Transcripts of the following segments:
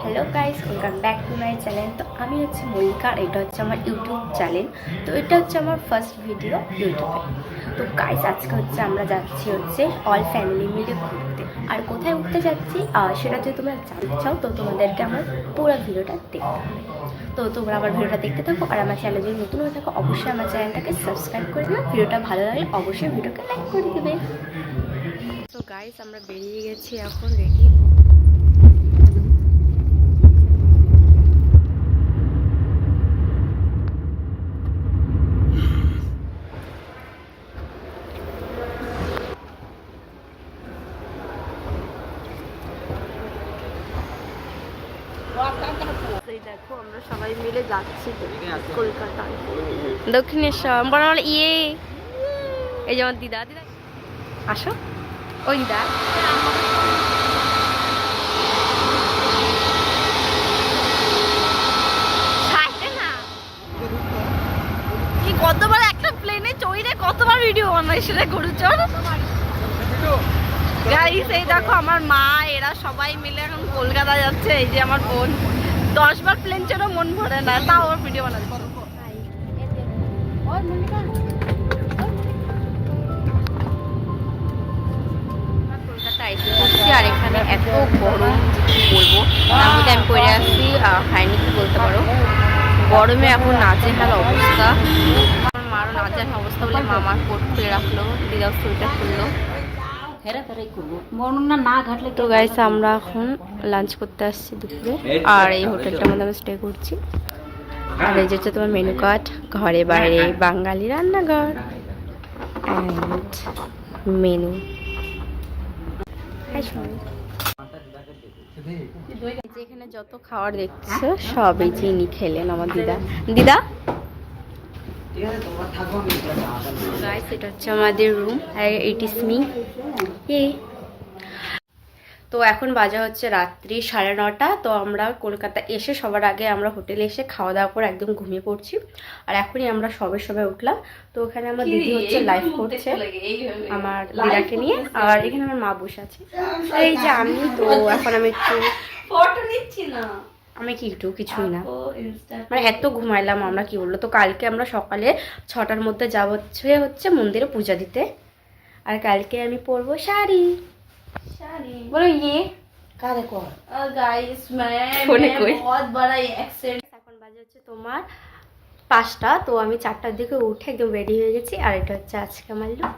Hello guys, welcome back to my channel. তো আমি হচ্ছে মল্লিকা, আর এটা হচ্ছে আমার ইউটিউব চ্যানেল। তো এটা হচ্ছে আমার ফার্স্ট ভিডিও ইউটিউবে। তো গাইস, আজকে হচ্ছে আমরা যাচ্ছি হচ্ছে অল ফ্যামিলি মিলে ঘুরতে। আর কোথায় ঘুরতে যাচ্ছি সেটা যদি তোমরা জানতে চাও তো তোমাদেরকে আমার পুরো ভিডিওটা দেখতে হবে। তো তোমরা আমার ভিডিওটা দেখতে থাকো, আর আমার চ্যানেল যদি নতুন হয়ে থাকো অবশ্যই আমার চ্যানেলটাকে সাবস্ক্রাইব করে দিও। ভিডিওটা ভালো লাগলে অবশ্যই ভিডিওকে লাইক করে দেবে। তো গাইস, আমরা বেরিয়ে গেছি, এখন রেডি। দেখো, আমরা সবাই মিলে যাচ্ছি কলকাতায় দক্ষিণেশ্বর। বড় ইয়ে, এই যে আমার দিদা। দিদা আসো, ওই দিদা। কি কতবার একটা প্লেনে চড়ে কতবার ভিডিও বানাই, সেটা গরুচর। গাইস, এই দেখো আমার মা, এরা সবাই মিলে এখন কলকাতা যাচ্ছে। এই যে আমার বোন 10 বার প্লেন চড়ে মন ভরে না, তাও ওর ভিডিও বানাচ্ছে। কলকাতায় এসে পড়ছি, আর এখানে এত গরম কি বলবো। তার মধ্যে আমি পড়ে আসছি হাইনি, কি বলতে পারো, গরমে এখন নাজেহাল অবস্থা। আমার মারও নাজেহাল অবস্থা বলে মামার কোট খুলে রাখলো, দিদাও সোয়েটার খুললো। তো গাইস, আমরা এখন লাঞ্চ করতে আসছি দুপুরে, আর এই হোটেলটার মধ্যে আমি স্টে করছি। আর এই যে তোমার মেনু কার্ড, ঘরে বাইরে বাঙালি রান্নাঘর অ্যান্ড মেনু। এখানে যত খাবার দেখছো সব এই চিনি খেলেন আমার দিদা। দিদা গাইস, এটা হচ্ছে আমাদের রুম, আর ইট ইজ মি। তো এখন বাজা হচ্ছে রাত্রি 9:30। তো আমরা কলকাতা এসে সবার আগে আমরা হোটেলে এসে খাওয়া দাওয়া করে একদম ঘুমিয়ে পড়ছি। আর এখনই আমরা সবে উঠলাম। তো ওখানে আমার দিদি হচ্ছে লাইভ করছে আমার দিদাকে নিয়ে, আর এখানে আমার মা বসে আছে। এই যে আমি, তো এখন আমি একটু ফটো নিচ্ছি না। আমি কি একটু কিছুই না, মানে এত ঘুমাইলাম আমরা, কি বললো। তো কালকে আমরা সকালে 6টার মধ্যে যাবো হচ্ছে মন্দিরে পূজা দিতে। আর কালকে আমি পরবো শাড়ি। बोलो ये गाइस, मैं बहुत बड़ा एक्सीडेंट। এখন বাজে হচ্ছে তোমার 5টা। তো আমি 4টার দিকে উঠে একদম রেডি হয়ে গেছি, আর এটা হচ্ছে আজকে আমার লুক।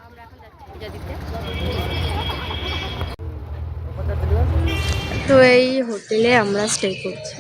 আমরা এখন যাচ্ছি পূজা দিতে। তো এই হোটেলে আমরা স্টে করছি।